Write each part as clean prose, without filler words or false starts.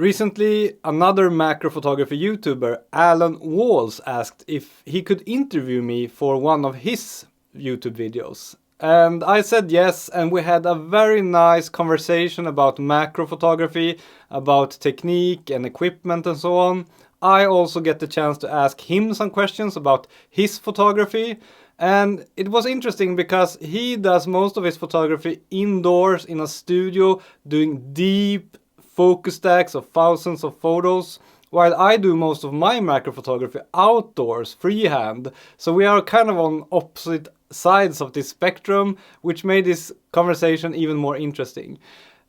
Recently, another macro photography YouTuber, Alan Walls, asked if he could interview me for one of his YouTube videos. And I said yes, and we had a very nice conversation about macro photography, about technique and equipment and so on. I also get the chance to ask him some questions about his photography. And it was interesting because he does most of his photography indoors in a studio, doing deep focus stacks of thousands of photos, while I do most of my macro photography outdoors, freehand. So we are kind of on opposite sides of this spectrum, which made this conversation even more interesting.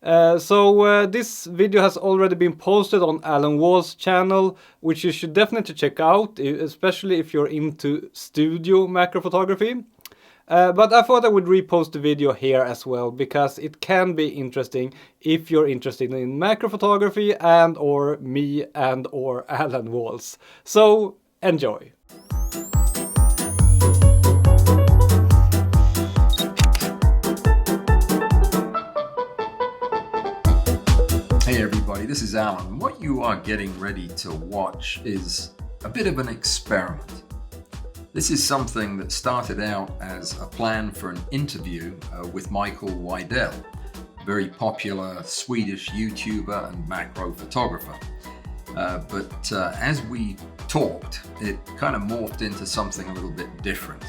So this video has already been posted on Alan Wall's channel, which you should definitely check out, especially if you're into studio macro photography. But I thought I would repost the video here as well, because it can be interesting if you're interested in macro photography and or me and or Alan Walls. So enjoy. Hey everybody, this is Alan. What you are getting ready to watch is a bit of an experiment. This is something that started out as a plan for an interview with Widell, a very popular Swedish YouTuber and macro photographer. But as we talked, it kind of morphed into something a little bit different.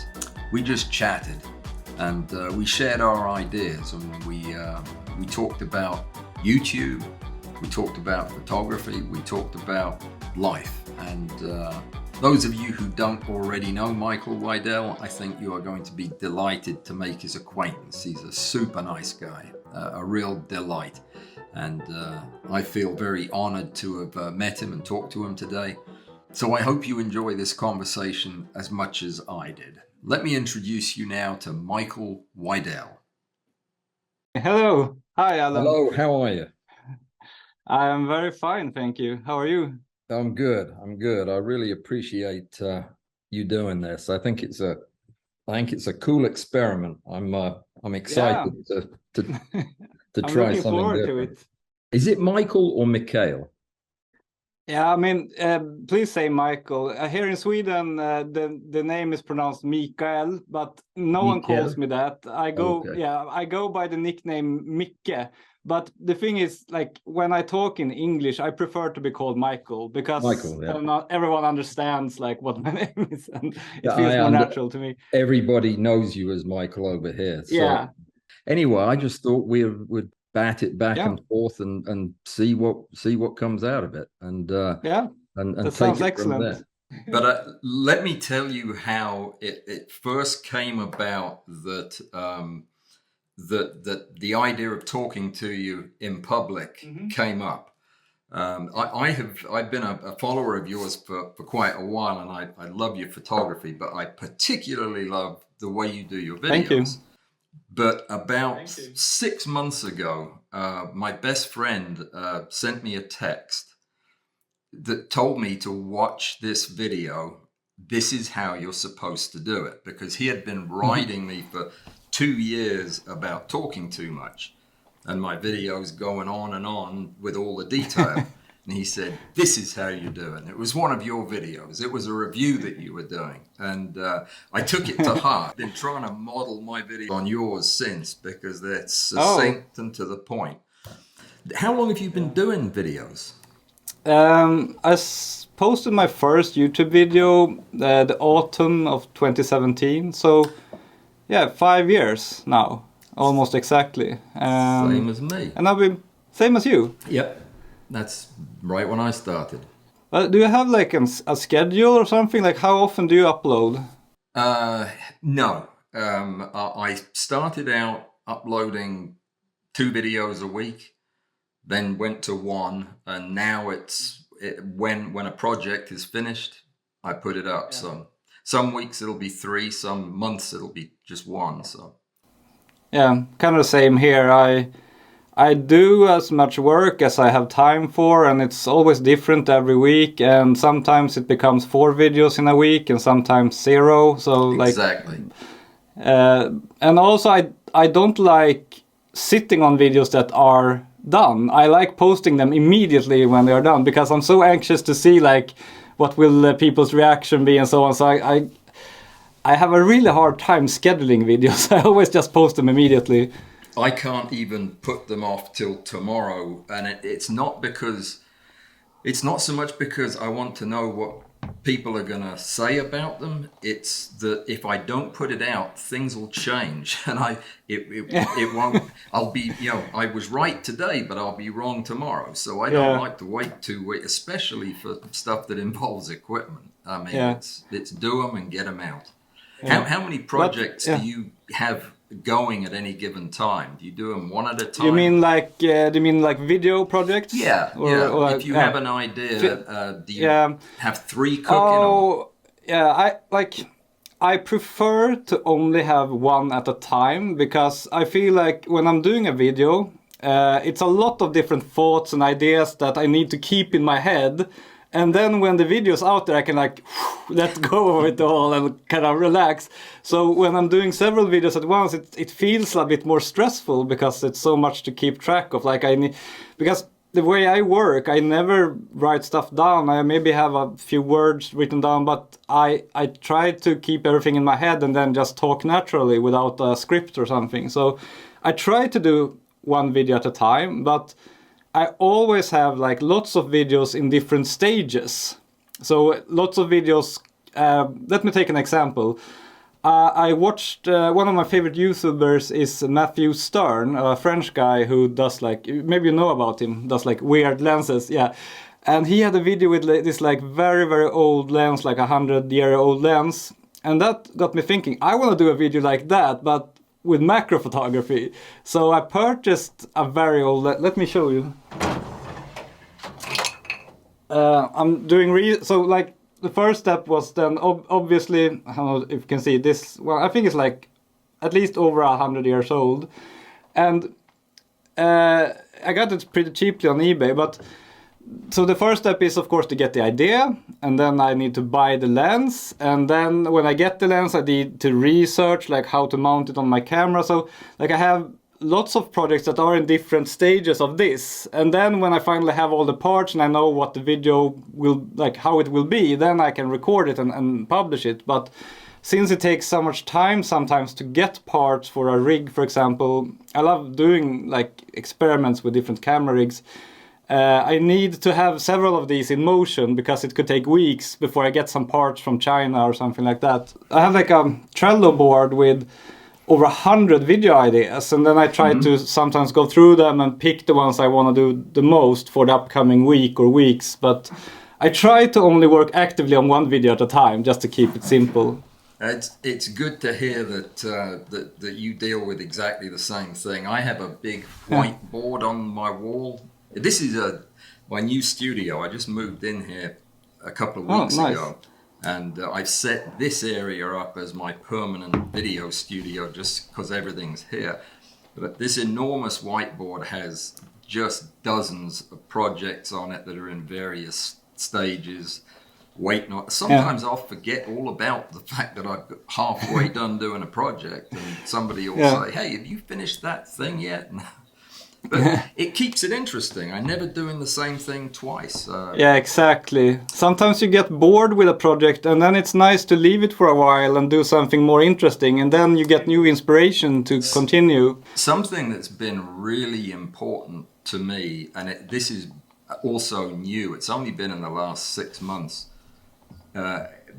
We just chatted and we shared our ideas, and we talked about YouTube, we talked about photography, we talked about life. And those of you who don't already know Michael Widell, I think you are going to be delighted to make his acquaintance. He's a super nice guy, a real delight. And I feel very honored to have met him and talked to him today. So I hope you enjoy this conversation as much as I did. Let me introduce you now to Michael Widell. Hello. Hi, Alan. Hello, how are you? I am very fine, thank you. How are you? I'm good. I really appreciate you doing this. I think it's a cool experiment. I'm excited to I'm try looking something forward different. to it. Is it Michael or Mikael? Yeah, I mean, please say Michael. Here in Sweden, the name is pronounced Mikael, but no one calls me that. I go by the nickname Micke. But the thing is, like, when I talk in English, I prefer to be called Michael, because not everyone understands like what my name is, and it feels more natural to me. Everybody knows you as Michael over here. So yeah. Anyway, I just thought we would bat it back and forth and see what comes out of it, and that sounds excellent. But let me tell you how it first came about that the idea of talking to you in public came up. I've been a follower of yours for quite a while, and I love your photography, but I particularly love the way you do your videos. Thank you. But about 6 months ago, my best friend sent me a text that told me to watch this video. This is how you're supposed to do it, because he had been writing me for 2 years about talking too much, and my videos going on and on with all the detail. And he said, this is how you do it. And it was one of your videos. It was a review that you were doing. And I took it to heart. I've been trying to model my video on yours since, because they're succinct and to the point. How long have you been doing videos? I posted my first YouTube video the autumn of 2017. So, yeah, 5 years now, almost exactly. Same as me. And I've been same as you. Yep, that's right when I started. Do you have like a schedule or something? Like, how often do you upload? No. I started out uploading 2 videos a week, then went to 1, and now when a project is finished, I put it up. Yeah. So some weeks it'll be 3, some months it'll be just 1. So yeah, kind of the same here. I do as much work as I have time for, and it's always different every week, and sometimes it becomes 4 videos in a week and sometimes 0. So exactly. And also I don't like sitting on videos that are done, I like posting them immediately when they are done, because I'm so anxious to see like what will people's reaction be and so on. So I have a really hard time scheduling videos. I always just post them immediately. I can't even put them off till tomorrow, and it's not so much because I want to know what people are going to say about them. It's that if I don't put it out, things will change, and it won't. I'll be, I was right today, but I'll be wrong tomorrow. So I don't like to wait too late, especially for stuff that involves equipment. I mean, it's do them and get them out. How many projects do you have going at any given time? Do you do them one at a time? You mean like video projects? Yeah, or if you have an idea, do you have 3 cooking? I prefer to only have one at a time, because I feel like when I'm doing a video, it's a lot of different thoughts and ideas that I need to keep in my head. And then when the video's out there, I can like let go of it all and kind of relax. So when I'm doing several videos at once, it feels a bit more stressful, because it's so much to keep track of. Like because the way I work, I never write stuff down. I maybe have a few words written down, but I try to keep everything in my head and then just talk naturally without a script or something. So I try to do one video at a time, but I always have like lots of videos in different stages. So lots of videos, let me take an example. I watched, one of my favorite YouTubers is Matthew Stern, a French guy who does like, maybe you know about him, does like weird lenses, yeah. And he had a video with this like very, very old lens, like 100-year-old lens. And that got me thinking, I want to do a video like that, but with macro photography. So I purchased a very old, let me show you. I'm doing, so like the first step was then obviously, I don't know if you can see this, well I think it's like at least over 100 years old. And I got it pretty cheaply on eBay, but so the first step is of course to get the idea, and then I need to buy the lens, and then when I get the lens I need to research like how to mount it on my camera. So like I have lots of projects that are in different stages of this, and then when I finally have all the parts and I know what the video will, like how it will be, then I can record it and publish it. But since it takes so much time sometimes to get parts for a rig, for example, I love doing like experiments with different camera rigs. I need to have several of these in motion, because it could take weeks before I get some parts from China or something like that. I have like a Trello board with over 100 video ideas, and then I try to sometimes go through them and pick the ones I want to do the most for the upcoming week or weeks. But I try to only work actively on one video at a time, just to keep it simple. It's good to hear that you deal with exactly the same thing. I have a big whiteboard on my wall. This is my new studio. I just moved in here a couple of weeks ago, and I've set this area up as my permanent video studio just because everything's here. But this enormous whiteboard has just dozens of projects on it that are in various stages. Sometimes I'll forget all about the fact that I've got halfway done doing a project, and somebody will say, "Hey, have you finished that thing yet?" But it keeps it interesting. I'm never doing the same thing twice. Yeah, exactly. Sometimes you get bored with a project, and then it's nice to leave it for a while and do something more interesting, and then you get new inspiration to continue. Something that's been really important to me, and this is also new, it's only been in the last 6 months,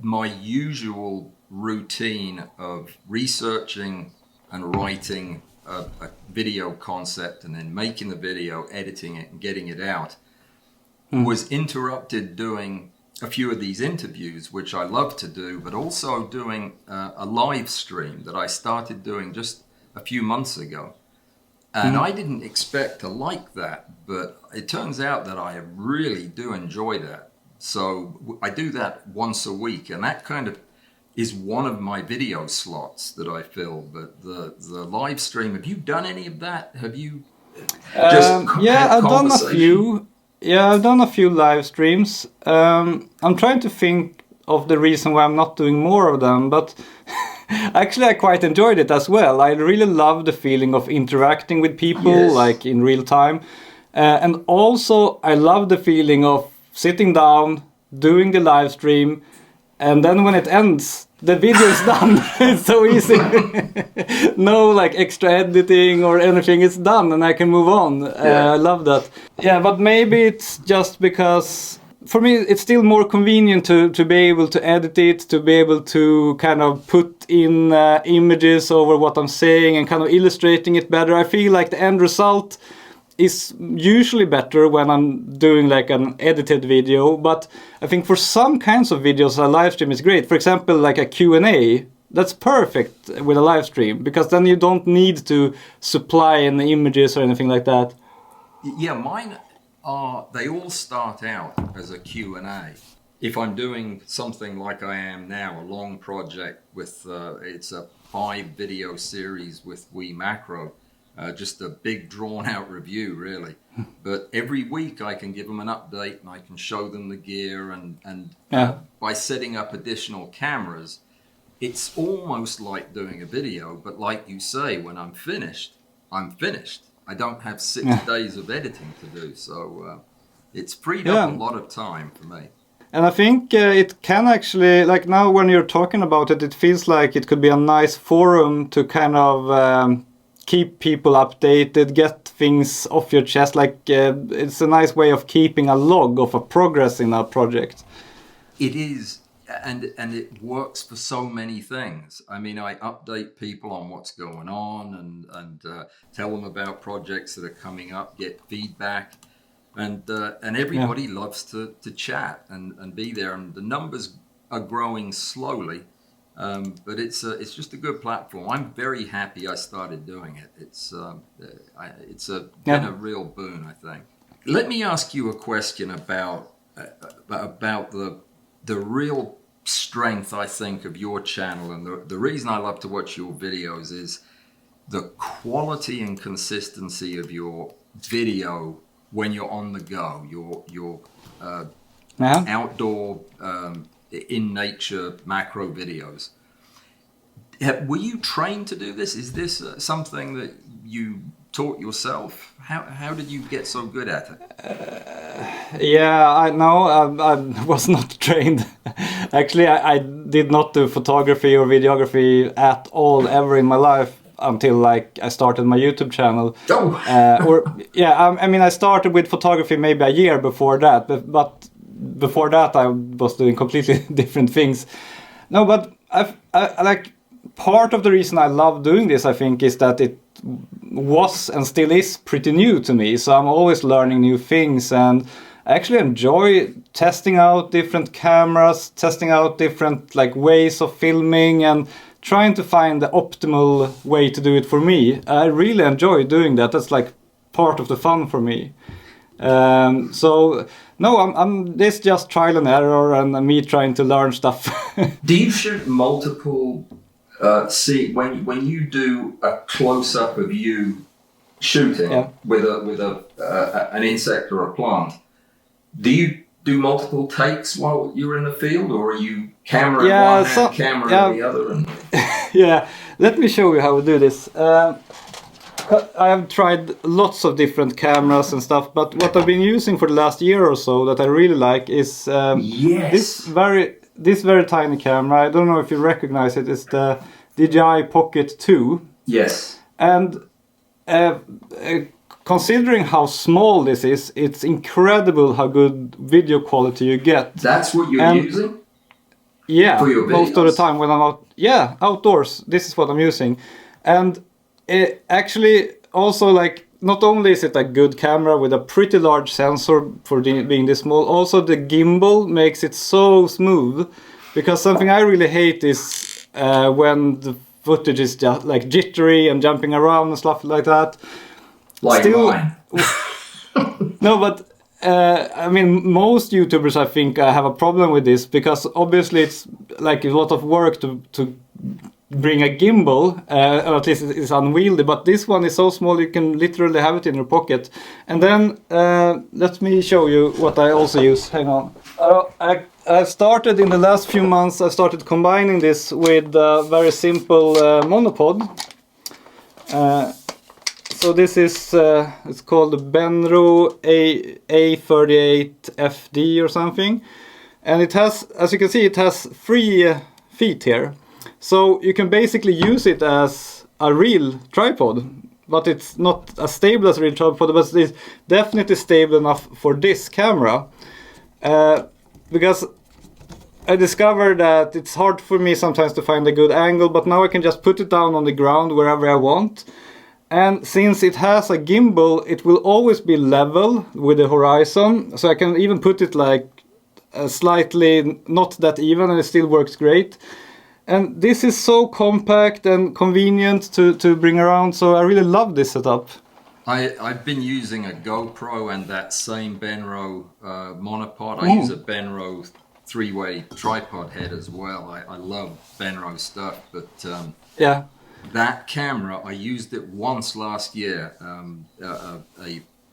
my usual routine of researching and writing a video concept and then making the video, editing it and getting it out was interrupted doing a few of these interviews, which I love to do, but also doing a live stream that I started doing just a few months ago. And I didn't expect to like that, but it turns out that I really do enjoy that. So I do that once a week, and that kind of is one of my video slots that I fill. But the live stream, have you done any of that? Have you I've done a few. Yeah, I've done a few live streams. I'm trying to think of the reason why I'm not doing more of them, but actually I quite enjoyed it as well. I really love the feeling of interacting with people, like in real time. And also, I love the feeling of sitting down, doing the live stream, and then when it ends, the video is done. It's so easy. No like extra editing or anything. It's done and I can move on. I love that. Yeah, but maybe it's just because for me it's still more convenient to be able to edit it, to be able to kind of put in images over what I'm saying and kind of illustrating it better. I feel like the end result is usually better when I'm doing like an edited video, but I think for some kinds of videos a live stream is great. For example, like a Q&A, that's perfect with a live stream because then you don't need to supply any images or anything like that. Yeah, mine are, they all start out as a Q&A. If I'm doing something like I am now, a long project with, it's a 5-video series with WeMacro, just a big drawn-out review, really. But every week I can give them an update and I can show them the gear. And by setting up additional cameras, it's almost like doing a video. But like you say, when I'm finished, I'm finished. I don't have 6 days of editing to do. So it's freed up a lot of time for me. And I think it can actually, like now when you're talking about it, it feels like it could be a nice forum to kind of keep people updated, get things off your chest. Like it's a nice way of keeping a log of a progress in a project. It is, and it works for so many things. I mean, I update people on what's going on and tell them about projects that are coming up, get feedback, and everybody loves to chat and be there. And the numbers are growing slowly. But it's just a good platform. I'm very happy I started doing it. It's been a real boon, I think. Let me ask you a question about the real strength, I think, of your channel, and the reason I love to watch your videos is the quality and consistency of your video when you're on the go. Your outdoor. In nature macro videos. Were you trained to do this? Is this something that you taught yourself? How did you get so good at it? I was not trained. Actually, I did not do photography or videography at all ever in my life until like I started my YouTube channel. I mean I started with photography maybe a year before that, but before that I was doing completely different things. No, but I like part of the reason I love doing this, I think, is that it was and still is pretty new to me. So I'm always learning new things, and I actually enjoy testing out different cameras, testing out different like ways of filming and trying to find the optimal way to do it for me. I really enjoy doing that. That's like part of the fun for me. So no, I'm this just trial and error and me trying to learn stuff. Do you shoot multiple? See, when you do a close up of you shooting with an insect or a plant, do you do multiple takes while you're in the field, or are you camera in one hand, camera in the other? And... Yeah, let me show you how we do this. I have tried lots of different cameras and stuff, but what I've been using for the last year or so that I really like is this very tiny camera. I don't know if you recognize it. It's the DJI Pocket 2. Yes. And considering how small this is, it's incredible how good video quality you get. That's what you're using? Yeah, for your videos? Most of the time when I'm out. Yeah, outdoors. This is what I'm using. And it actually also, like, not only is it a good camera with a pretty large sensor for being this small, also the gimbal makes it so smooth. Because something I really hate is when the footage is just like jittery and jumping around and stuff like that. Like mine. No, but I mean, most YouTubers, I think, have a problem with this because obviously it's like a lot of work to bring a gimbal, or at least it's unwieldy, but this one is so small you can literally have it in your pocket. And then let me show you what I also use. Hang on. I started in the last few months, I started combining this with a very simple monopod. So this is it's called the Benro A38FD or something, and it has, as you can see, it has 3 feet here. So you can basically use it as a real tripod, but it's not as stable as a real tripod, but it's definitely stable enough for this camera. Because I discovered that it's hard for me sometimes to find a good angle, but now I can just put it down on the ground wherever I want. And since it has a gimbal, it will always be level with the horizon. So I can even put it like slightly not that even, and it still works great. And this is so compact and convenient to bring around, so I really love this setup. I've been using a GoPro and that same Benro monopod. I use a Benro 3-way tripod head as well. I love Benro stuff, but yeah, that camera, I used it once last year.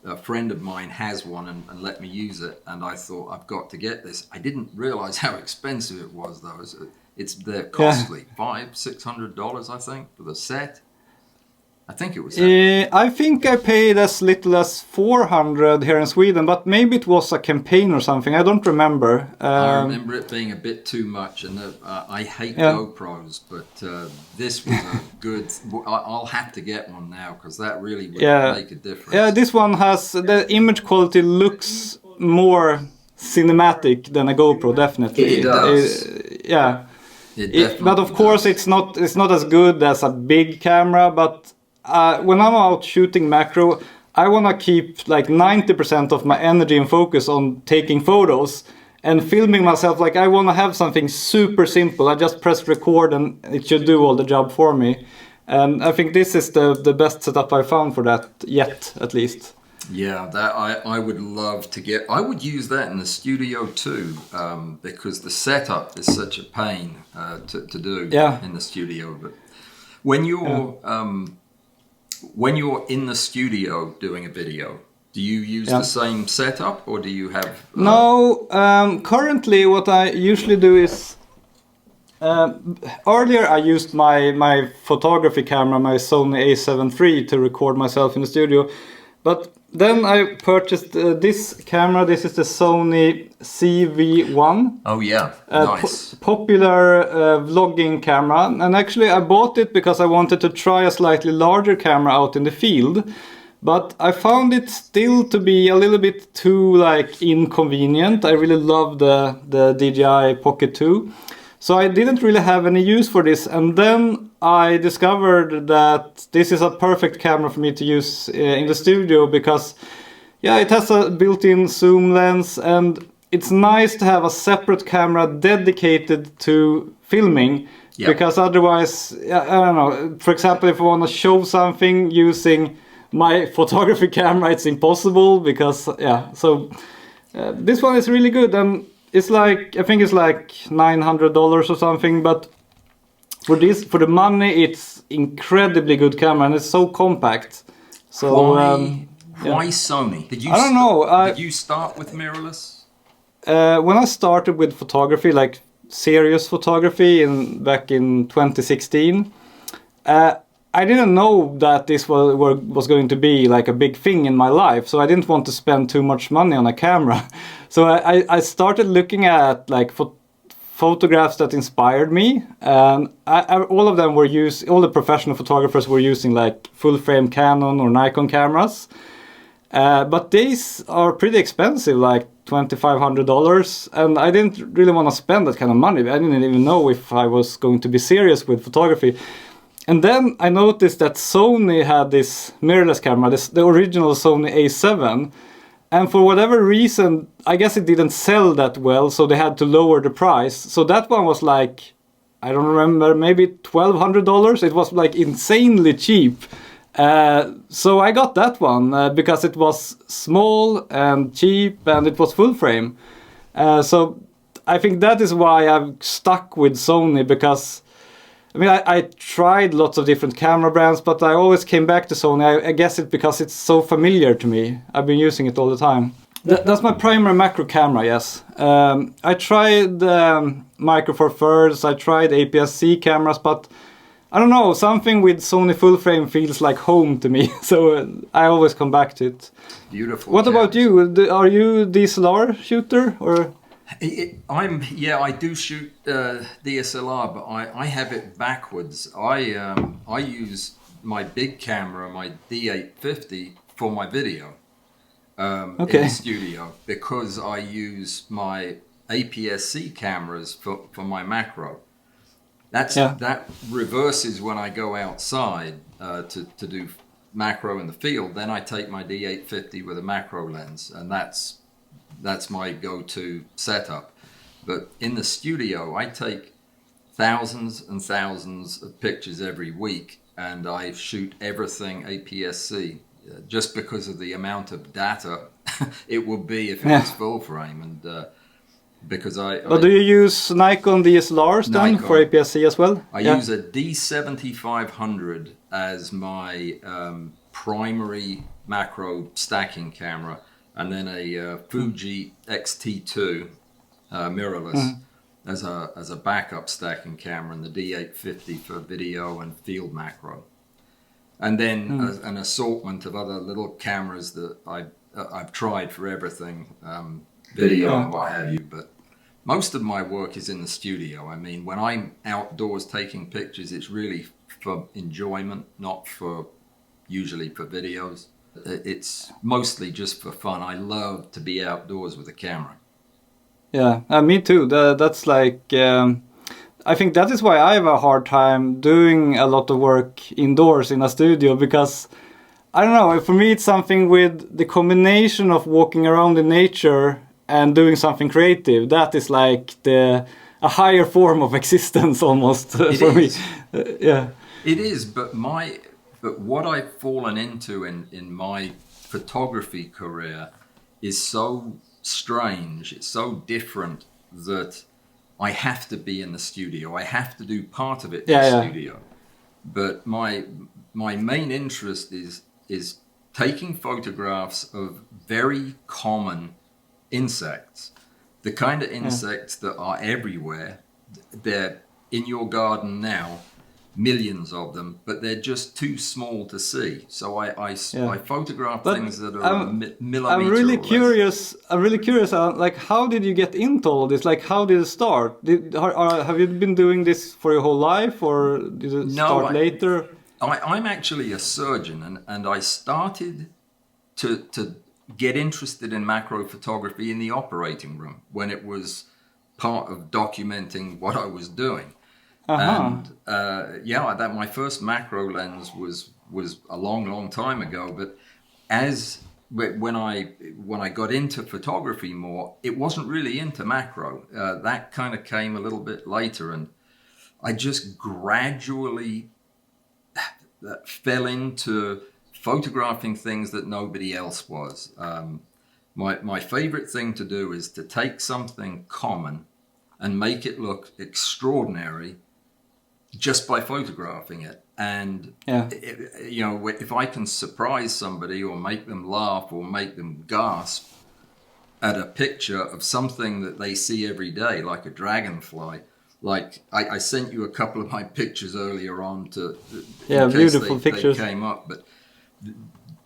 A friend of mine has one and let me use it, and I thought, I've got to get this. I didn't realize how expensive it was, though. They're costly, $500-600, I think, for the set. I think it was. I think I paid as little as 400 here in Sweden, but maybe it was a campaign or something. I don't remember. I remember it being a bit too much, and I hate GoPros, but this was a good. I'll have to get one now because that really would make a difference. Yeah, this one has the image quality looks more cinematic than a GoPro, definitely. It does. But of course, it's not as good as a big camera, but. When I'm out shooting macro, I want to keep like 90% of my energy and focus on taking photos and filming myself. Like I want to have something super simple. I just press record and it should do all the job for me. And I think this is the best setup I found for that yet, at least. Yeah, that I would love to get. I would use that in the studio too, because the setup is such a pain to do in the studio. But when you're in the studio doing a video, do you use the same setup, or do you have... No, currently what I usually do is... earlier I used my photography camera, my Sony A7 III, to record myself in the studio. But then I purchased this camera. This is the Sony CV1. Oh yeah, nice. Popular vlogging camera. And actually I bought it because I wanted to try a slightly larger camera out in the field. But I found it still to be a little bit too like inconvenient. I really love the DJI Pocket 2. So I didn't really have any use for this, and then I discovered that this is a perfect camera for me to use in the studio because, it has a built-in zoom lens, and it's nice to have a separate camera dedicated to filming, because otherwise, I don't know, for example, if I want to show something using my photography camera, it's impossible because, this one is really good, and it's like, I think it's like $900 or something, but for the money, it's incredibly good camera, and it's so compact. So why Sony? I don't know. Did you start with mirrorless? When I started with photography, like serious photography, back in 2016, I didn't know that this was going to be like a big thing in my life, so I didn't want to spend too much money on a camera. So I started looking at like photographs that inspired me, and all of them were all the professional photographers were using like full frame Canon or Nikon cameras. But these are pretty expensive, like $2,500, and I didn't really want to spend that kind of money. I didn't even know if I was going to be serious with photography. And then I noticed that Sony had this mirrorless camera, the original Sony A7, and for whatever reason, I guess it didn't sell that well, so they had to lower the price. So that one was like, I don't remember, maybe $1,200. It was like insanely cheap. So I got that one because it was small and cheap and it was full frame. So I think that is why I'm stuck with Sony, because I mean, I tried lots of different camera brands, but I always came back to Sony. I guess it's because it's so familiar to me. I've been using it all the time. That's my primary macro camera, yes. I tried Micro Four Thirds, I tried APS-C cameras, but I don't know, something with Sony full frame feels like home to me, so I always come back to it. Beautiful. What about you? Are you DSLR shooter or? I do shoot DSLR, but I have it backwards. I use my big camera, my D850, for my video in the studio, because I use my APS-C cameras for my macro. That reverses when I go outside to do macro in the field. Then I take my D850 with a macro lens, and that's my go-to setup. But in the studio, I take thousands and thousands of pictures every week, and I shoot everything APS-C just because of the amount of data it would be if it was full frame. And because do you use Nikon DSLRs then for APS-C as well? I use a D7500 as my primary macro stacking camera, and then a Fuji X-T2 mirrorless as a backup stacking camera, and the D850 for video and field macro. And then an assortment of other little cameras that I've tried for everything, video and what have you. But most of my work is in the studio. I mean, when I'm outdoors taking pictures, it's really for enjoyment, not usually for videos. It's mostly just for fun. I love to be outdoors with a camera. Yeah, me too. That's like, I think that is why I have a hard time doing a lot of work indoors in a studio, because I don't know, for me it's something with the combination of walking around in nature and doing something creative. That is like a higher form of existence almost for me. Yeah. It is, but what I've fallen into in my photography career is so strange, it's so different, that I have to be in the studio. I have to do part of it in the studio. But my main interest is taking photographs of very common insects, the kind of insects that are everywhere. They're in your garden now, millions of them, but they're just too small to see. So I photograph things that are millimeter. I'm really curious. Like, how did you get into all this? Like, how did it start? Have you been doing this for your whole life, or did it start later? I'm actually a surgeon, and I started to get interested in macro photography in the operating room when it was part of documenting what I was doing. And that my first macro lens was a long time ago. But when I got into photography more, it wasn't really into macro. That kind of came a little bit later, and I just gradually fell into photographing things that nobody else was. My favorite thing to do is to take something common and make it look extraordinary just by photographing it. And if I can surprise somebody or make them laugh or make them gasp at a picture of something that they see every day, like a dragonfly. Like I sent you a couple of my pictures earlier on beautiful pictures they came up, but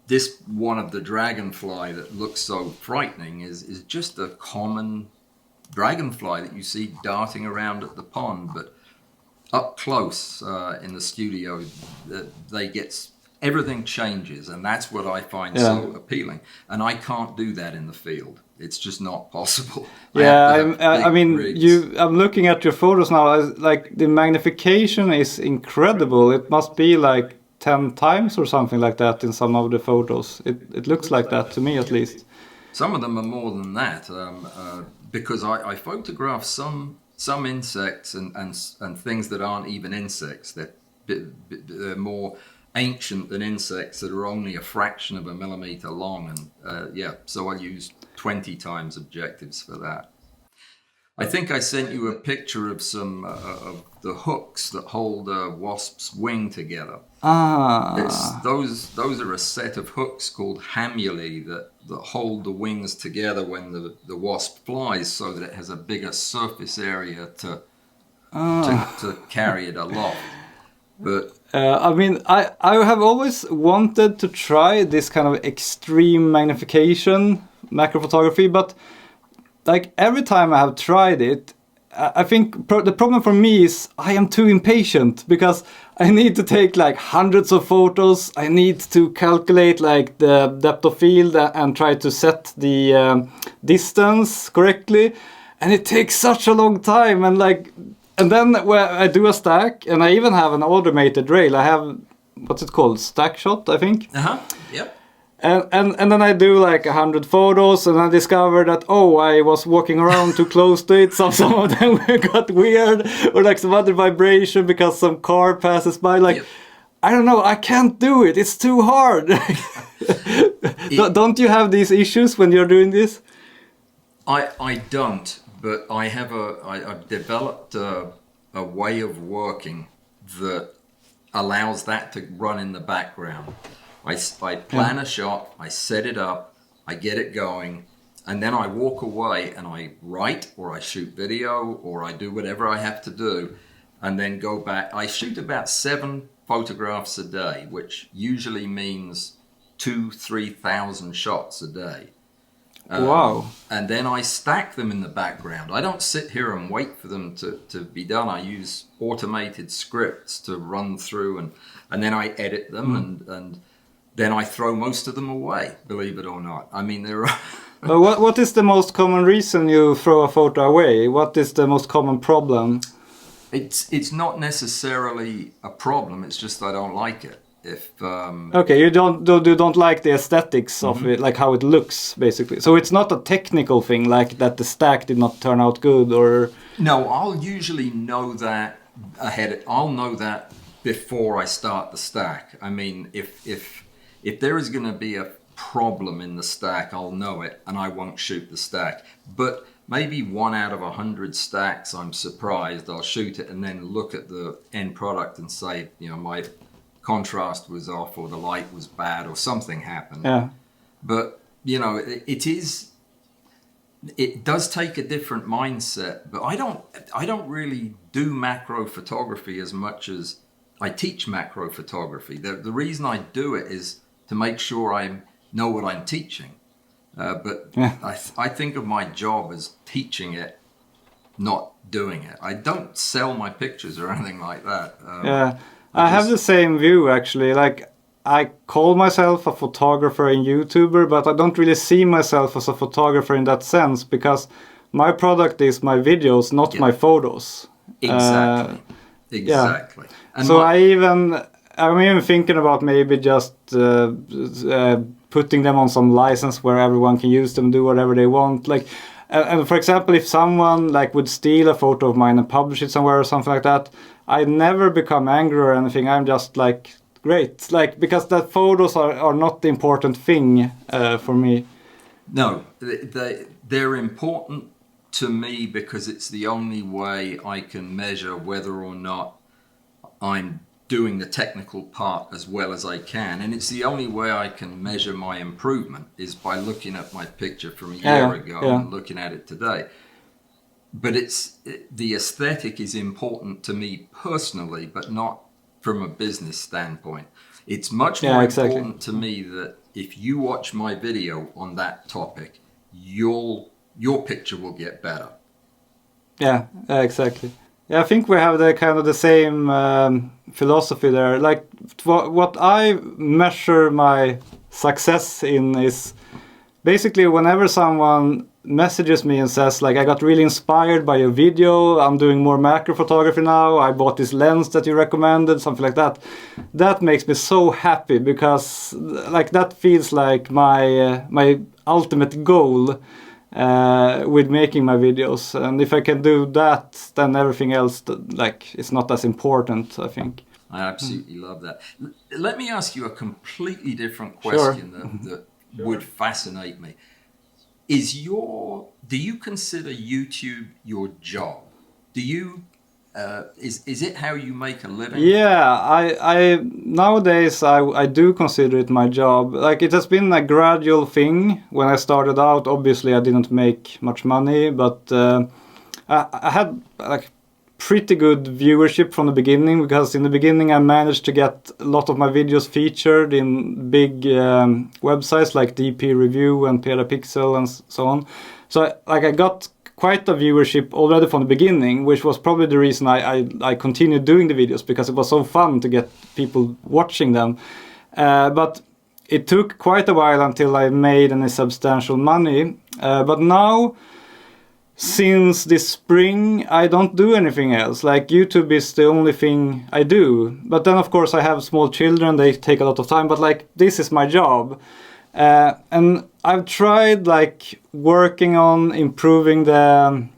this one of the dragonfly that looks so frightening is just a common dragonfly that you see darting around at the pond. But up close in the studio, everything changes, and that's what I find so appealing. And I can't do that in the field. It's just not possible. I'm looking at your photos now. Like, the magnification is incredible. It must be like 10 times or something like that in some of the photos. It looks like that to me, at least. Some of them are more than that, because I photograph some insects and things that aren't even insects. They're more ancient than insects that are only a fraction of a millimeter long, and so I use 20 times objectives for that. I think I sent you a picture of some of the hooks that hold a wasp's wing together. Those are a set of hooks called hamuli that hold the wings together when the wasp flies, so that it has a bigger surface area to carry it aloft. But I mean, I have always wanted to try this kind of extreme magnification macro photography, but like every time I have tried it, I think the problem for me is I am too impatient because I need to take like hundreds of photos. I need to calculate like the depth of field and try to set the distance correctly, and it takes such a long time. And then where I do a stack, and I even have an automated rail. I have what's it called, stack shot, I think. Yep. And then I do like 100 photos, and I discover that I was walking around too close to it. So some of them got weird, or like some other vibration because some car passes by. Like, I don't know, I can't do it. It's too hard. Don't you have these issues when you're doing this? I don't, but I've developed a way of working that allows that to run in the background. I plan a shot, I set it up, I get it going, and then I walk away and I write or I shoot video or I do whatever I have to do, and then go back. I shoot about 7 photographs a day, which usually means 2,000-3,000 shots a day. Wow. And then I stack them in the background. I don't sit here and wait for them to be done. I use automated scripts to run through, and then I edit them, and then I throw most of them away, believe it or not. I mean, there are... What is the most common reason you throw a photo away? What is the most common problem? It's not necessarily a problem. It's just I don't like it. Okay, you don't like the aesthetics of it, like how it looks, basically. So it's not a technical thing, like that the stack did not turn out good, or... No, I'll usually know that ahead. I'll know that before I start the stack. I mean, if there is going to be a problem in the stack, I'll know it, and I won't shoot the stack. But maybe 1 out of 100 stacks, I'm surprised. I'll shoot it and then look at the end product and say, my contrast was off, or the light was bad, or something happened. Yeah. But it does take a different mindset. But I don't really do macro photography as much as I teach macro photography. The reason I do it is to make sure I know what I'm teaching. I think of my job as teaching it, not doing it. I don't sell my pictures or anything like that. I have the same view, actually. Like, I call myself a photographer and YouTuber, but I don't really see myself as a photographer in that sense, because my product is my videos, not my photos. Exactly. Yeah. And so I'm even thinking about maybe just putting them on some license where everyone can use them, do whatever they want. Like, and for example, if someone like would steal a photo of mine and publish it somewhere or something like that, I never become angry or anything. I'm just like, great, like, because the photos are not the important thing for me. No, they're important to me because it's the only way I can measure whether or not I'm doing the technical part as well as I can, and it's the only way I can measure my improvement is by looking at my picture from a year ago and looking at it today. But the aesthetic is important to me personally, but not from a business standpoint. It's much more important to me that if you watch my video on that topic, your picture will get better. Yeah, exactly. Yeah, I think we have the same philosophy there. Like, what I measure my success in is basically whenever someone messages me and says, like, I got really inspired by your video, I'm doing more macro photography now, I bought this lens that you recommended, something like that. That makes me so happy, because like that feels like my ultimate goal with making my videos. And if I can do that, then everything else, like, it's not as important, I think. I absolutely love that. Let me ask you a completely different question that would fascinate me. Do you consider YouTube your job? Do you is it how you make a living? Yeah, I nowadays I do consider it my job. Like, it has been a gradual thing. When I started out, obviously I didn't make much money, but I had like pretty good viewership from the beginning, because in the beginning I managed to get a lot of my videos featured in big websites like DP Review and Pixel and so on. So I got quite a viewership already from the beginning, which was probably the reason I continued doing the videos, because it was so fun to get people watching them. But it took quite a while until I made any substantial money. But now, since this spring, I don't do anything else. Like, YouTube is the only thing I do. But then, of course, I have small children. They take a lot of time. But, like, this is my job. And I've tried, like, working on improving the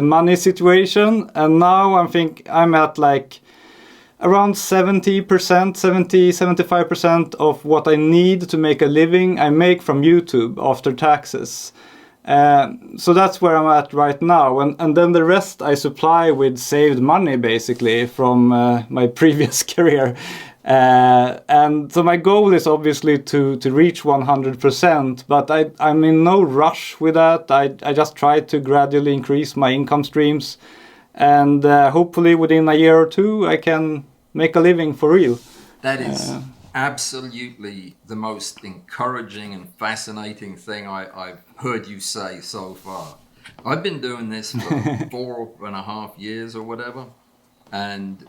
money situation. And now I'm at, like, around 75% of what I need to make a living, I make from YouTube after taxes. So that's where I'm at right now, and then the rest I supply with saved money, basically, from my previous career. And so my goal is obviously to reach 100%, but I'm in no rush with that. I just try to gradually increase my income streams, and hopefully within a year or two I can make a living for real. That is absolutely the most encouraging and fascinating thing I've heard you say so far. I've been doing this for 4.5 years or whatever, and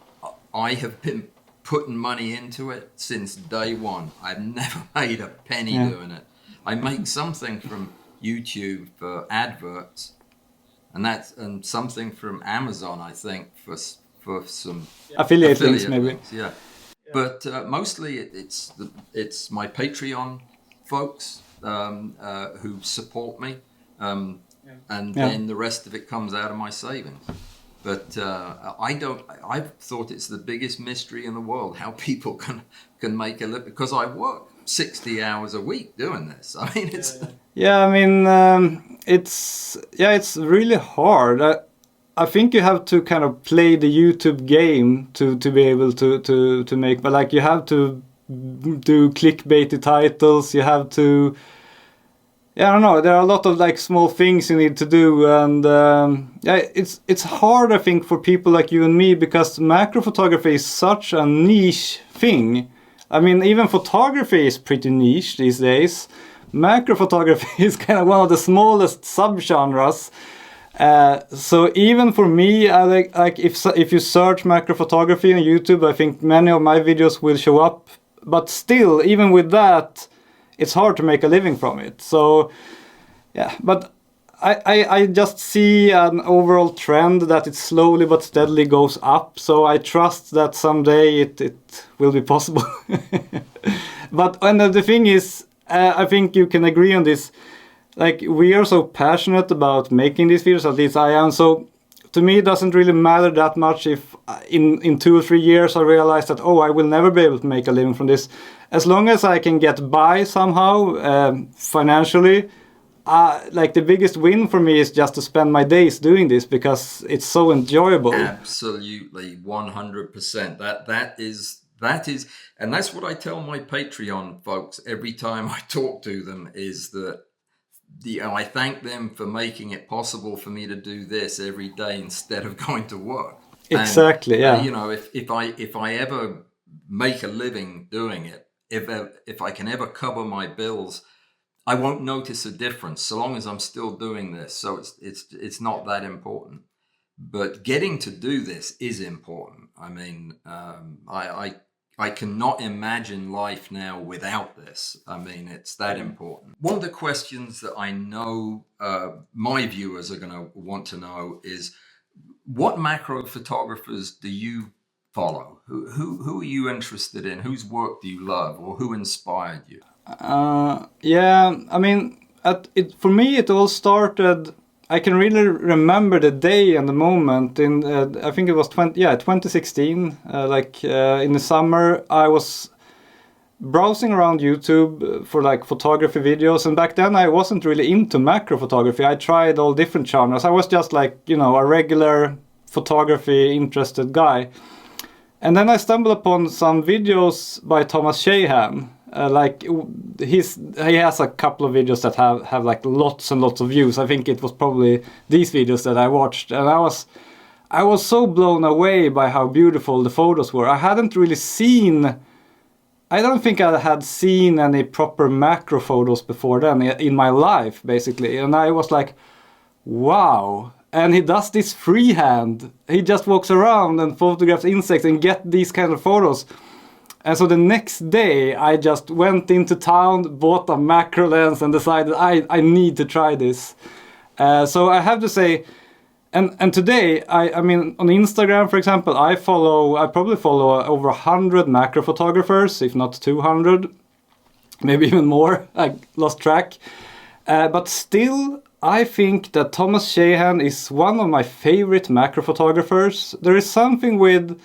I have been putting money into it since day one. I've never made a penny doing it. I make something from YouTube for adverts, and something from Amazon, I think, for some affiliate links, maybe. Yeah. But mostly it's my Patreon folks who support me, and then the rest of it comes out of my savings. But I've thought it's the biggest mystery in the world how people can make a living, because I work 60 hours a week doing this. I mean, it's it's really hard. I think you have to kind of play the YouTube game to be able to make, but like you have to do clickbaity titles, you have to, I don't know, there are a lot of like small things you need to do, and it's hard, I think, for people like you and me, because macro photography is such a niche thing. I mean, even photography is pretty niche these days. Macro photography is kind of one of the smallest subgenres. So even for me, I like if you search macro photography on YouTube, I think many of my videos will show up. But still, even with that, it's hard to make a living from it. So yeah, but I just see an overall trend that it slowly but steadily goes up. So I trust that someday it will be possible. But the thing is, I think you can agree on this. Like, we are so passionate about making these videos, at least I am. So to me, it doesn't really matter that much if in 2 or 3 years I realize that, I will never be able to make a living from this. As long as I can get by somehow financially, like the biggest win for me is just to spend my days doing this, because it's so enjoyable. Absolutely, 100%. That is, and that's what I tell my Patreon folks every time I talk to them, is that I thank them for making it possible for me to do this every day instead of going to work. Exactly, and, if I ever make a living doing it, if I can ever cover my bills, I won't notice a difference so long as I'm still doing this. So it's not that important. But getting to do this is important. I mean, I cannot imagine life now without this. I mean, it's that important. One of the questions that I know my viewers are going to want to know is, what macro photographers do you follow? Who are you interested in? Whose work do you love, or who inspired you? I mean, for me, it all started. I can really remember the day and the moment in, I think it was 2016, in the summer, I was browsing around YouTube for like photography videos, and back then I wasn't really into macro photography. I tried all different genres. I was just like, a regular photography interested guy. And then I stumbled upon some videos by Thomas Shahan. He has a couple of videos that have like lots and lots of views. I think it was probably these videos that I watched, and I I was so blown away by how beautiful the photos were. I hadn't really seen... I don't think I had seen any proper macro photos before then in my life, basically. And I was like, wow. And he does this freehand. He just walks around and photographs insects and get these kind of photos. And so the next day, I just went into town, bought a macro lens and decided I need to try this. So I have to say... And today, I mean, on Instagram, for example, I probably follow over 100 macro photographers, if not 200, maybe even more. I lost track. But still, I think that Thomas Shahan is one of my favorite macro photographers. There is something with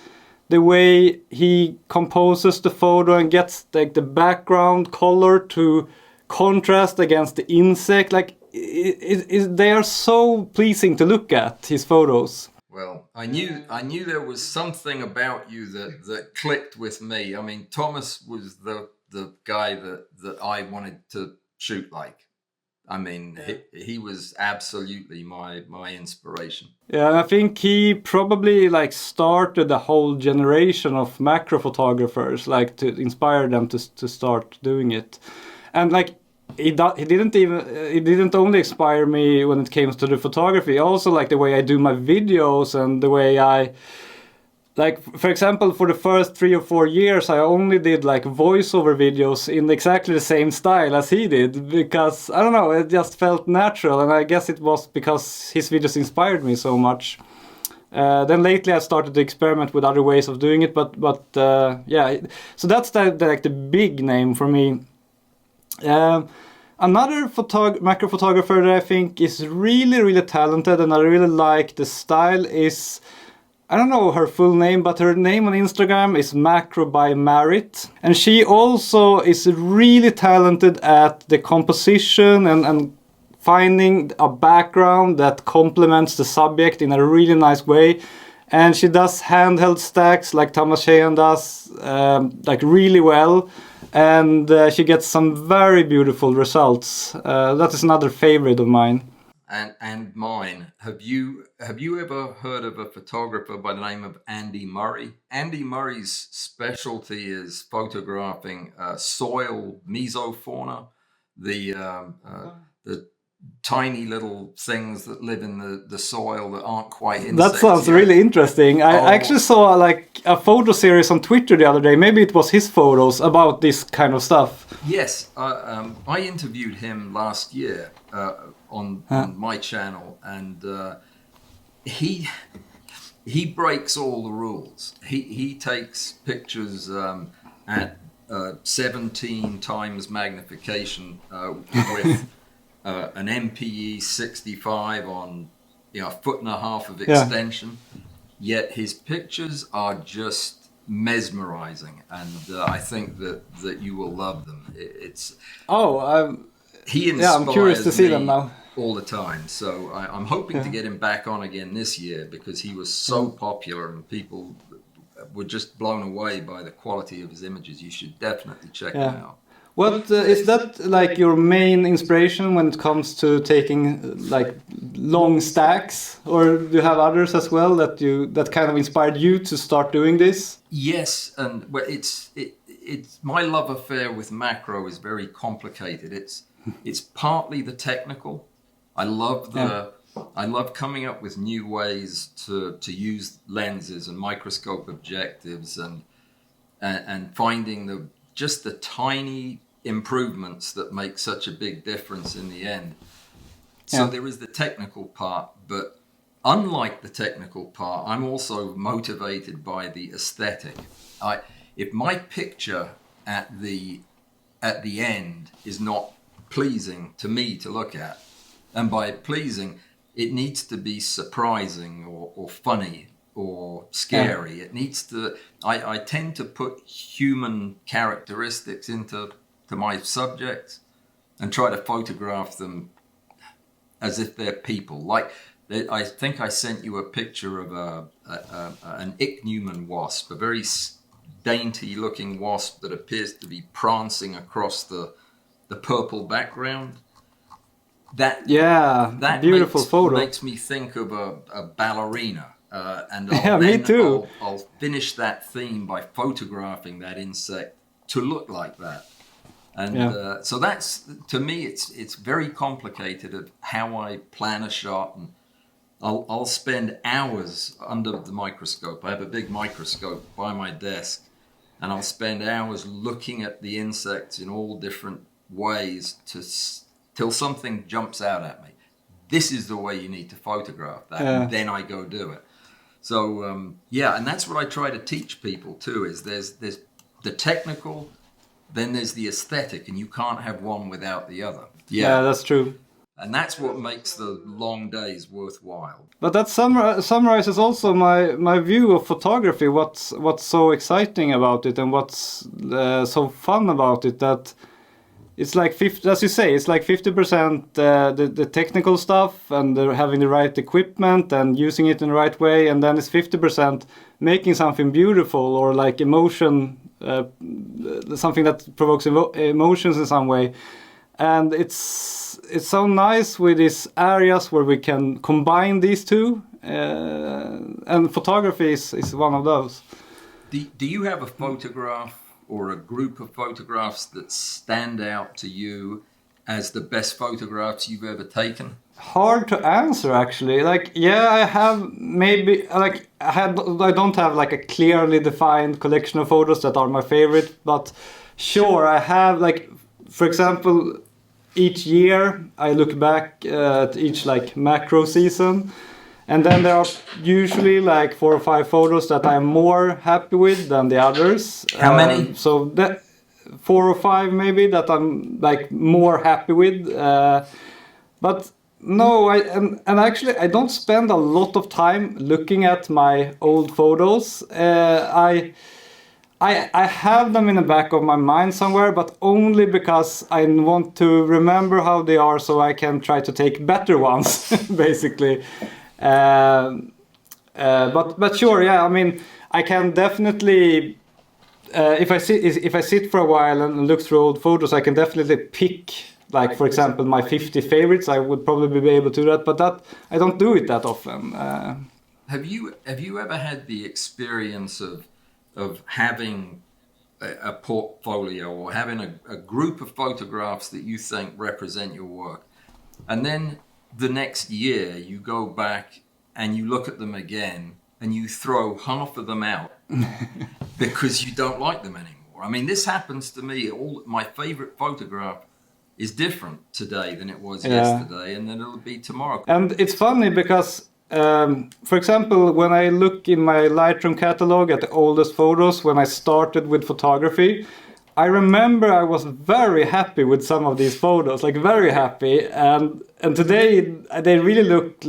the way he composes the photo and gets like the background color to contrast against the insect. Like, they are so pleasing to look at, his photos. Well, I knew there was something about you that clicked with me. I mean, Thomas was the guy that I wanted to shoot like. I mean, he was absolutely my inspiration. Yeah, and I think he probably like started a whole generation of macro photographers, like to inspire them to start doing it. And like, he didn't only inspire me when it came to the photography, also like the way I do my videos and the way I, like, for example, for the first 3 or 4 years, I only did like voiceover videos in exactly the same style as he did, because, I don't know, it just felt natural, and I guess it was because his videos inspired me so much. Then lately I started to experiment with other ways of doing it, but yeah, so that's like the big name for me. Another macro photographer that I think is really talented and I really like the style is, I don't know her full name, but her name on Instagram is Macro by Marit. And she also is really talented at the composition and finding a background that complements the subject in a really nice way. And she does handheld stacks like Thomas Shahan does, like really well. And she gets some very beautiful results. That is another favorite of mine. And mine. Have you ever heard of a photographer by the name of Andy Murray? Andy Murray's specialty is photographing soil mesofauna, the tiny little things that live in the soil that aren't quite insects. That sounds really interesting. I actually saw like a photo series on Twitter the other day. Maybe it was his photos about this kind of stuff. Yes, I interviewed him last year on my channel, and he breaks all the rules. He takes pictures at 17 times magnification with an MPE 65 on a foot and a half of extension. Yet his pictures are just mesmerizing, and I think that you will love them. He inspires I'm curious to see them now all the time. So I'm hoping to get him back on again this year, because he was so popular and people were just blown away by the quality of his images. You should definitely check him out. What is that like your main inspiration when it comes to taking like long stacks, or do you have others as well that kind of inspired you to start doing this? Yes, and well, it's my love affair with macro is very complicated. It's partly the technical. I love coming up with new ways to use lenses and microscope objectives and finding just the tiny improvements that make such a big difference in the end. So there is the technical part, but unlike the technical part, I'm also motivated by the aesthetic. If my picture at the end is not pleasing to me to look at, and by pleasing, it needs to be surprising or funny or scary. It needs to. I tend to put human characteristics into my subjects and try to photograph them as if they're people. Like, I think I sent you a picture of an ichneumon wasp, a very dainty-looking wasp that appears to be prancing across the purple background. That beautiful photo makes me think of a ballerina. and Yeah, me too. I'll finish that theme by photographing that insect to look like that. And so that's, to me, it's very complicated of how I plan a shot, and I'll spend hours under the microscope. I have a big microscope by my desk, and I'll spend hours looking at the insects in all different ways till something jumps out at me. This is the way you need to photograph that, and then I go do it. So and that's what I try to teach people too. Is there's the technical, then there's the aesthetic, and you can't have one without the other. Yeah, that's true. And that's what makes the long days worthwhile. But that summarizes also my view of photography. What's so exciting about it, and what's so fun about it, that it's like 50, as you say, it's like 50% the technical stuff and having the right equipment and using it in the right way, and then it's 50% making something beautiful or like emotion, something that provokes emotions in some way. And it's so nice with these areas where we can combine these two, and photography is one of those. Do you have a photograph or a group of photographs that stand out to you as the best photographs you've ever taken? Hard to answer, actually. Like, yeah, I have maybe, like, I don't have like a clearly defined collection of photos that are my favorite, but sure, I have, like, for example, each year I look back at each like macro season, and then there are usually like 4 or 5 photos that I'm more happy with than the others. How many? So that 4 or 5 maybe that I'm like more happy with. But no, and actually I don't spend a lot of time looking at my old photos. I have them in the back of my mind somewhere, but only because I want to remember how they are, so I can try to take better ones, basically. But sure, yeah. I mean, I can definitely, if I sit for a while and look through old photos, I can definitely pick, like, for example, my 50 favorites. I would probably be able to do that, but that I don't do it that often. Have you ever had the experience of having a portfolio or having a group of photographs that you think represent your work, and then the next year you go back and you look at them again and you throw half of them out because you don't like them anymore? I mean, this happens to me. My favorite photograph is different today than it was yesterday, and then it'll be tomorrow. And it's funny because for example, when I look in my Lightroom catalog at the oldest photos when I started with photography, I remember I was very happy with some of these photos, like very happy, and today they really look,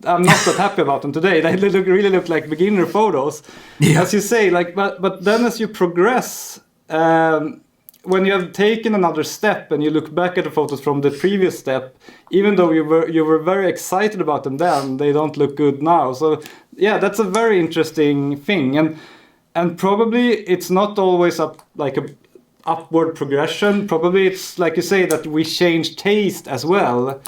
I'm not that happy about them today. They really look like beginner photos, as you say. Like, but then as you progress, when you have taken another step and you look back at the photos from the previous step, even though you were very excited about them then, they don't look good now. So yeah, that's a very interesting thing, and probably it's not always a upward progression. Probably it's like you say, that we change taste as well.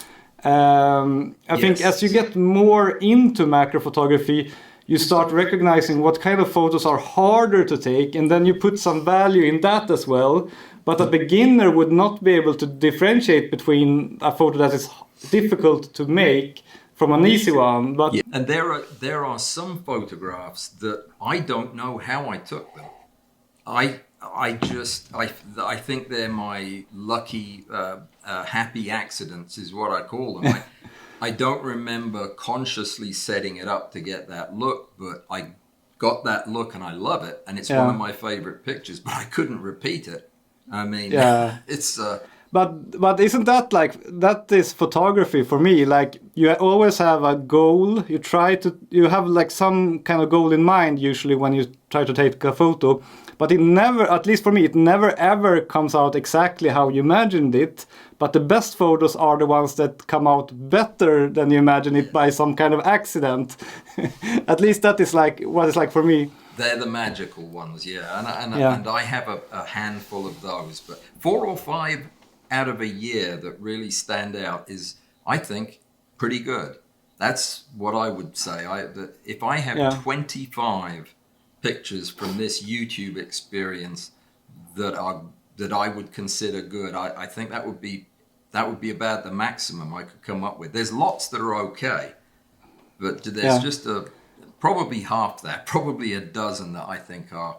I think as you get more into macro photography, you start recognizing what kind of photos are harder to take, and then you put some value in that as well. But a beginner would not be able to differentiate between a photo that is difficult to make from an easy one. But and there are some photographs that I don't know how I took them. I think they're my lucky happy accidents, is what I call them. I don't remember consciously setting it up to get that look, but I got that look and I love it, and it's one of my favorite pictures, but I couldn't repeat it. I mean, it's... But isn't that that is photography for me? Like, you always have a goal. You have like some kind of goal in mind usually when you try to take a photo, but it never, at least for me, it never ever comes out exactly how you imagined it. But the best photos are the ones that come out better than you imagine it by some kind of accident. At least that is like what it's like for me. They're the magical ones, and I have a handful of those. But 4 or 5 out of a year that really stand out is, I think, pretty good. That's what I would say. If I have 25 pictures from this YouTube experience that I would consider good, I think that would be about the maximum I could come up with. There's lots that are okay, but there's just probably half that, probably a dozen that I think are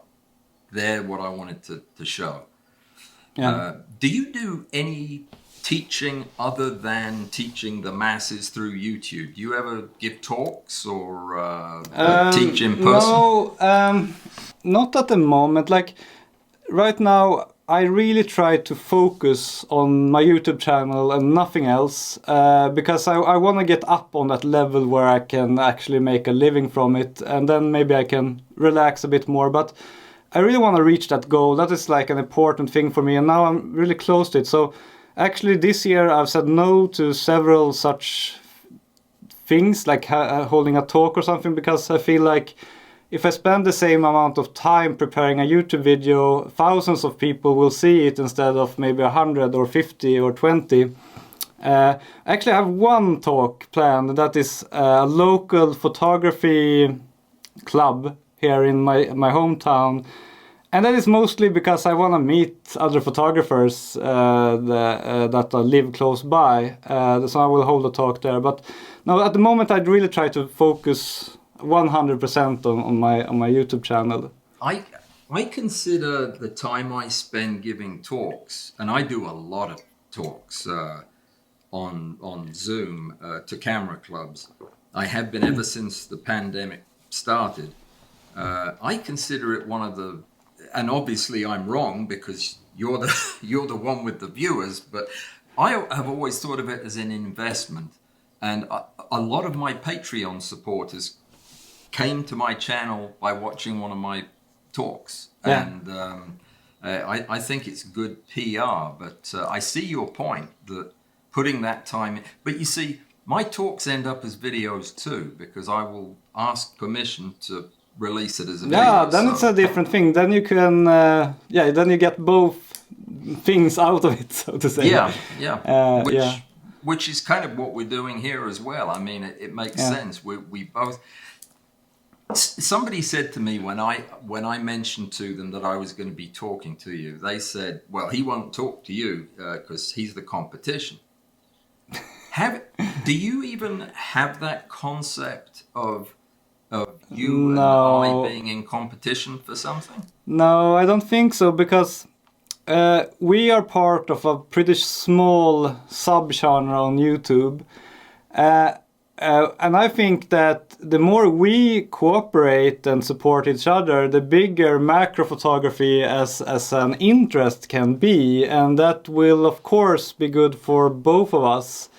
what I wanted to show. Do you do any teaching other than teaching the masses through YouTube? Do you ever give talks or teach in person? No, not at the moment. Like right now, I really try to focus on my YouTube channel and nothing else, because I want to get up on that level where I can actually make a living from it, and then maybe I can relax a bit more. But I really want to reach that goal. That is like an important thing for me, and now I'm really close to it. So actually this year I've said no to several such things, like holding a talk or something, because I feel like if I spend the same amount of time preparing a YouTube video, thousands of people will see it instead of maybe 100 or 50 or 20. Actually, I have one talk planned that is a local photography club here in my hometown. And that is mostly because I want to meet other photographers that live close by. So I will hold a talk there. But no, at the moment I'd really try to focus 100% on my YouTube channel. I consider the time I spend giving talks, and I do a lot of talks on Zoom to camera clubs. I have been ever since the pandemic started. I consider it one of the, and obviously I'm wrong because you're the one with the viewers, but I have always thought of it as an investment. And a lot of my Patreon supporters came to my channel by watching one of my talks. And I think it's good PR, but I see your point that putting that time in, but you see, my talks end up as videos too, because I will ask permission to release it as a video. Yeah, then it's a different thing. Then you can, then you get both things out of it, so to say. Which is kind of what we're doing here as well. I mean, it makes sense. We both. Somebody said to me when I mentioned to them that I was going to be talking to you, they said, "Well, he won't talk to you because he's the competition." Do you even have that concept of you and I being in competition for something? No, I don't think so, because we are part of a pretty small sub-genre on YouTube. And I think that the more we cooperate and support each other, the bigger macro photography as an interest can be. And that will, of course, be good for both of us.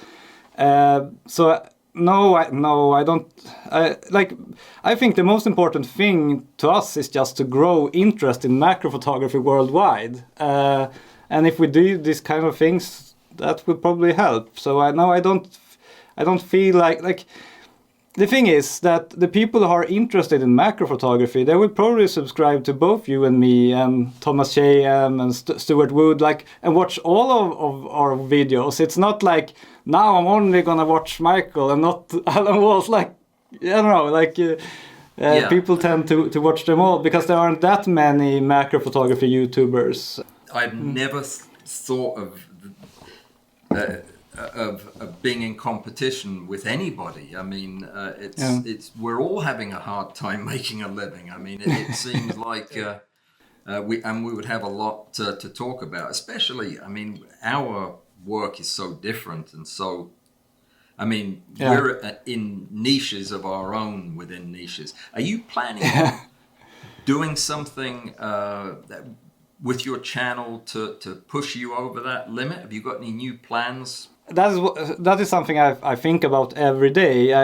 No, I don't. I think the most important thing to us is just to grow interest in macro photography worldwide. And if we do these kind of things, that will probably help. So I don't feel like the thing is that the people who are interested in macro photography, they will probably subscribe to both you and me and Thomas Cheyenne and Stuart Wood, and watch all of our videos. It's not like now I'm only gonna watch Michael and not Alan Walls. People tend to watch them all because there aren't that many macro photography YouTubers. I've never thought of being in competition with anybody. I mean, we're all having a hard time making a living. I mean, it seems like we would have a lot to talk about, especially, I mean, our work is so different, and so, I mean, we're in niches of our own within niches. Are you planning on doing something with your channel to push you over that limit? Have you got any new plans? That is something I think about every day.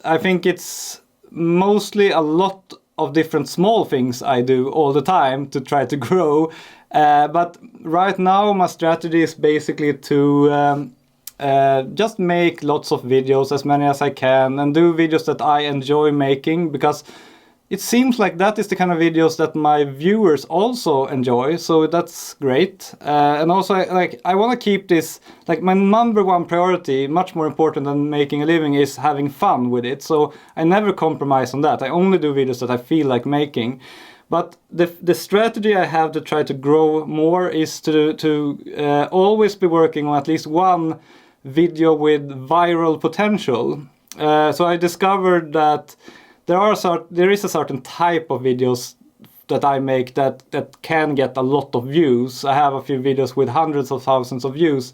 I think it's mostly a lot of different small things I do all the time to try to grow. But right now my strategy is basically to just make lots of videos, as many as I can, and do videos that I enjoy making, because it seems like that is the kind of videos that my viewers also enjoy, so that's great. And also, I want to keep this, like, my number one priority, much more important than making a living, is having fun with it. So I never compromise on that. I only do videos that I feel like making. But the strategy I have to try to grow more is to always be working on at least one video with viral potential. So I discovered that there is a certain type of videos that I make that can get a lot of views. I have a few videos with hundreds of thousands of views.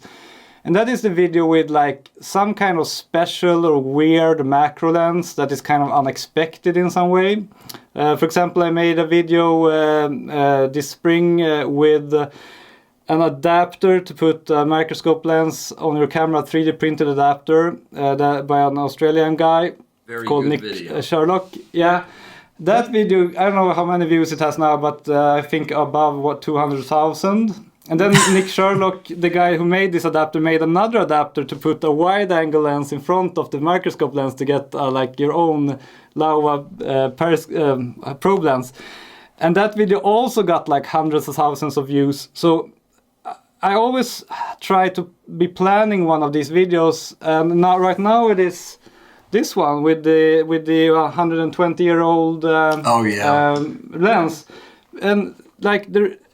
And that is the video with like some kind of special or weird macro lens that is kind of unexpected in some way. For example, I made a video this spring with an adapter to put a microscope lens on your camera, 3D printed adapter by an Australian guy called Nick Sherlock. Yeah, that video, I don't know how many views it has now, but I think above 200,000. And then Nick Sherlock, the guy who made this adapter, made another adapter to put a wide-angle lens in front of the microscope lens to get like your own Laowa probe lens. And that video also got like hundreds of thousands of views. So I always try to be planning one of these videos. And right now it is this one with the 120-year-old lens. And like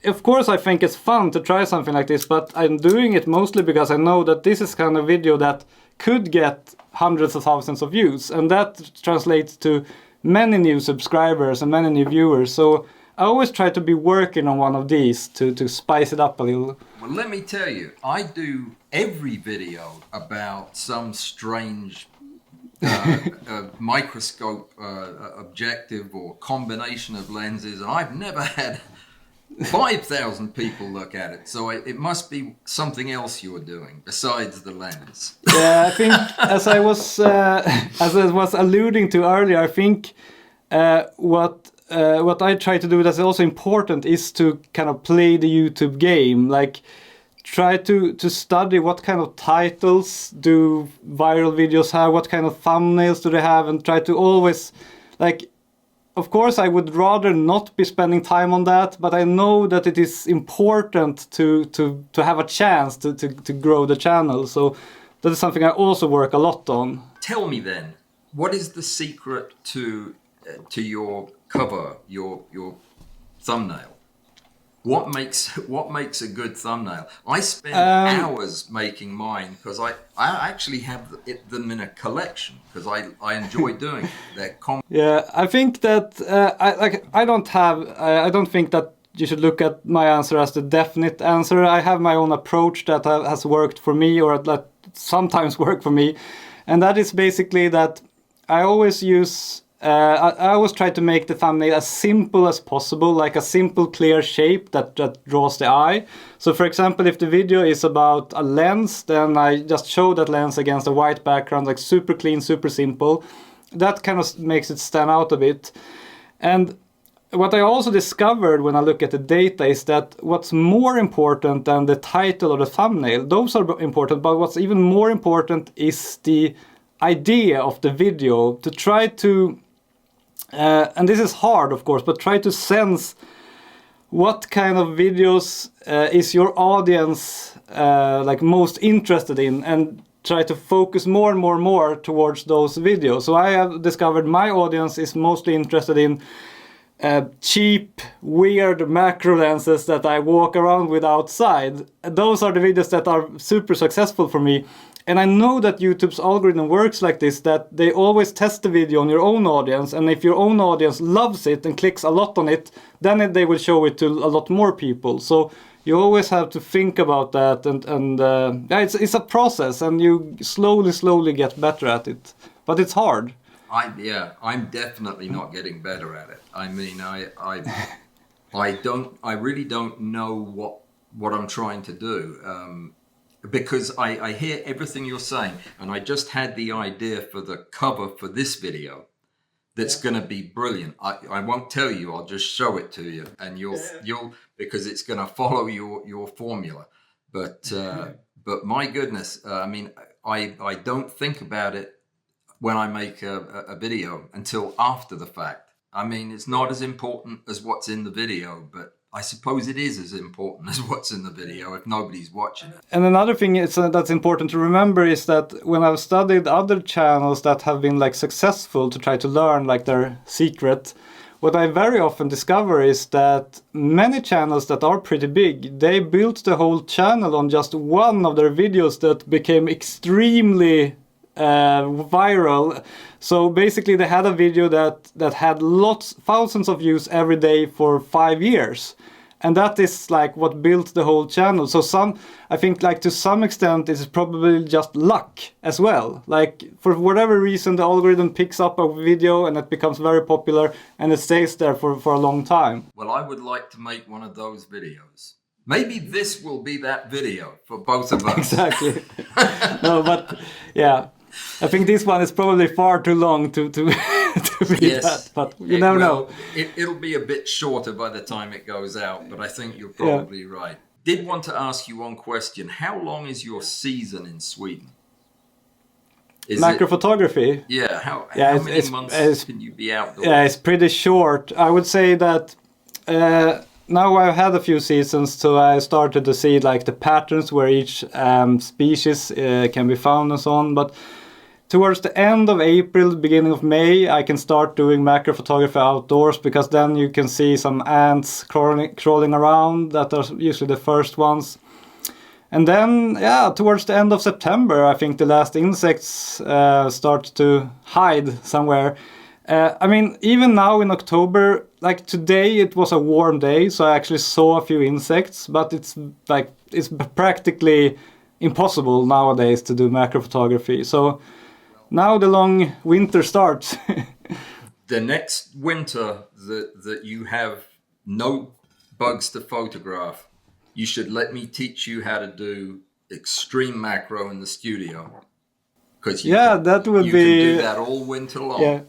of course, I think it's fun to try something like this, but I'm doing it mostly because I know that this is kind of video that could get hundreds of thousands of views, and that translates to many new subscribers and many new viewers. So I always try to be working on one of these to spice it up a little. Well, let me tell you, I do every video about some strange microscope objective or combination of lenses, and I've never had 5,000 people look at it, so it must be something else you're doing besides the lens. Yeah, I think as I was alluding to earlier, I think what I try to do that's also important is to kind of play the YouTube game, like try to study what kind of titles do viral videos have, what kind of thumbnails do they have, and try to always, like, of course, I would rather not be spending time on that, but I know that it is important to have a chance to grow the channel. So that is something I also work a lot on. Tell me then, what is the secret to your cover, your thumbnail? What makes a good thumbnail? I spend hours making mine because I actually have them in a collection because I enjoy doing it. Yeah, I think that I don't think that you should look at my answer as the definite answer. I have my own approach that has worked for me, or that sometimes work for me, and that is basically that I always use. I always try to make the thumbnail as simple as possible, like a simple clear shape that draws the eye. So for example, if the video is about a lens, then I just show that lens against a white background, like super clean, super simple. That kind of makes it stand out a bit. And what I also discovered when I look at the data is that what's more important than the title or the thumbnail, those are important, but what's even more important is the idea of the video, to try to and this is hard, of course, but try to sense what kind of videos is your audience like most interested in, and try to focus more and more towards those videos. So I have discovered my audience is mostly interested in cheap, weird macro lenses that I walk around with outside. Those are the videos that are super successful for me. And I know that YouTube's algorithm works like this, that they always test the video on your own audience, and if your own audience loves it and clicks a lot on it, then they will show it to a lot more people. So you always have to think about that, and it's a process, and you slowly get better at it. But it's hard. I'm definitely not getting better at it. I mean, I really don't know what I'm trying to do. Because I hear everything you're saying, and I just had the idea for the cover for this video that's going to be brilliant. I won't tell you, I'll just show it to you, and you'll because it's going to follow your formula. But my goodness, I mean, I don't think about it when I make a video until after the fact. I mean, it's not as important as what's in the video, but I suppose it is as important as what's in the video if nobody's watching it. And another thing that's important to remember is that when I've studied other channels that have been like successful to try to learn like their secret, what I very often discover is that many channels that are pretty big, they built the whole channel on just one of their videos that became extremely viral. So basically they had a video that had thousands of views every day for 5 years. And that is like what built the whole channel. So I think like to some extent it's probably just luck as well. Like for whatever reason the algorithm picks up a video and it becomes very popular and it stays there for a long time. Well, I would like to make one of those videos. Maybe this will be that video for both of us. Exactly. No, but yeah. I think this one is probably far too long to be that, but you never know. It'll be a bit shorter by the time it goes out, but I think you're probably right. Did want to ask you one question. How long is your season in Sweden? Macro photography? Yeah, how many months can you be outdoors? Yeah, it's pretty short. I would say that now I've had a few seasons, so I started to see like the patterns where each species can be found and so on, but towards the end of April, beginning of May, I can start doing macro photography outdoors, because then you can see some ants crawling around. That are usually the first ones. And then, towards the end of September, I think the last insects start to hide somewhere. I mean, even now in October, like today it was a warm day, so I actually saw a few insects, but it's practically impossible nowadays to do macro photography. So now the long winter starts. The next winter that you have no bugs to photograph, you should let me teach you how to do extreme macro in the studio. Because you can do that all winter long. Yeah.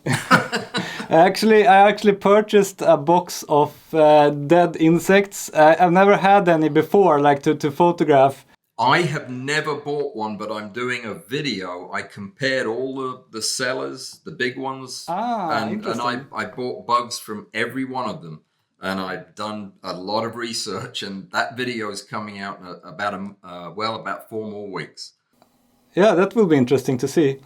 I actually purchased a box of dead insects. I've never had any before, like to photograph. I have never bought one, but I'm doing a video. I compared all the sellers, the big ones, and I bought bugs from every one of them. And I've done a lot of research, and that video is coming out in about 4 more weeks. Yeah, that will be interesting to see.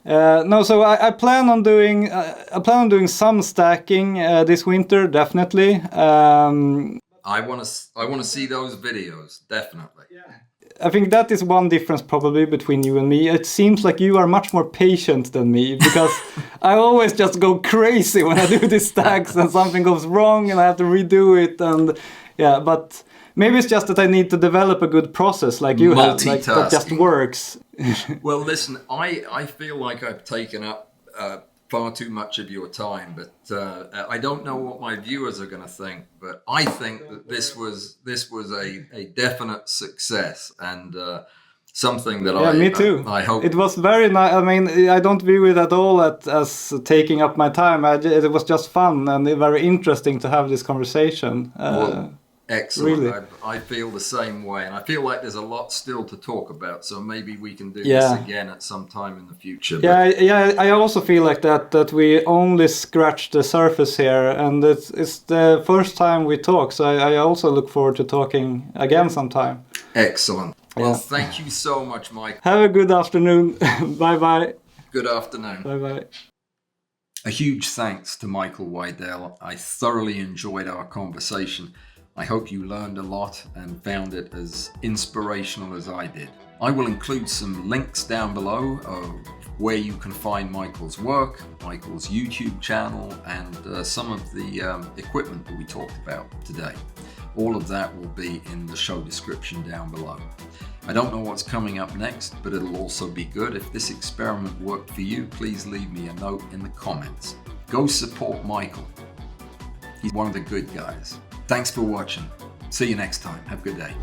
So I plan on doing some stacking this winter, definitely. I want to see those videos, definitely. Yeah. I think that is one difference probably between you and me. It seems like you are much more patient than me, because I always just go crazy when I do these stacks and something goes wrong and I have to redo it. And yeah, but maybe it's just that I need to develop a good process like you have, like that just works. Well, listen, I feel like I've taken up far too much of your time, but I don't know what my viewers are going to think, but I think that this was a definite success, and something that me too. I hope it was very nice. I mean, I don't view it at all as taking up my time. It was just fun and very interesting to have this conversation. Excellent. Really. I feel the same way, and I feel like there's a lot still to talk about, so maybe we can do this again at some time in the future. I also feel like that we only scratched the surface here, and it's the first time we talk, so I also look forward to talking again sometime. Excellent. Well, thank you so much, Mike. Have a good afternoon. Bye-bye. Good afternoon. Bye-bye. A huge thanks to Michael Widell. I thoroughly enjoyed our conversation. I hope you learned a lot and found it as inspirational as I did. I will include some links down below of where you can find Michael's work, Michael's YouTube channel, and some of the equipment that we talked about today. All of that will be in the show description down below. I don't know what's coming up next, but it'll also be good. If this experiment worked for you, please leave me a note in the comments. Go support Michael. He's one of the good guys. Thanks for watching. See you next time. Have a good day.